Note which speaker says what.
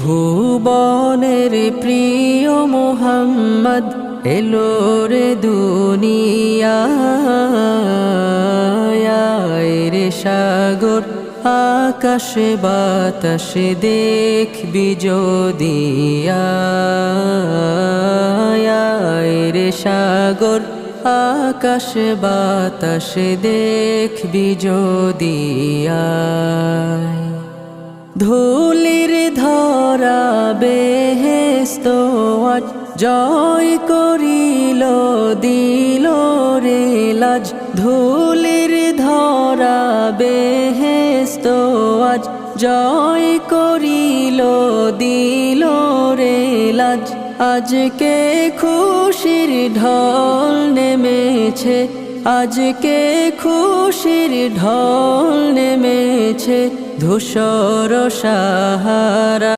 Speaker 1: ভুবনের প্রিয় মোহাম্মদ এলো রে দুনিয়ায় রে সাগর আকাশে বাতাসে দেখবি যদি রে সাগর আকাশে বাতাসে দেখবি যদি ধুলির ধরা বেহেশত আজ জয় করিল দিল রে লাজ ধুলির ধরা বেহেশত আজ জয় করিল দিল রে লাজ আজকে খুশির ঢল নেমেছে আজকে খুশির ঢল নেমেছে ধূসর সাহারা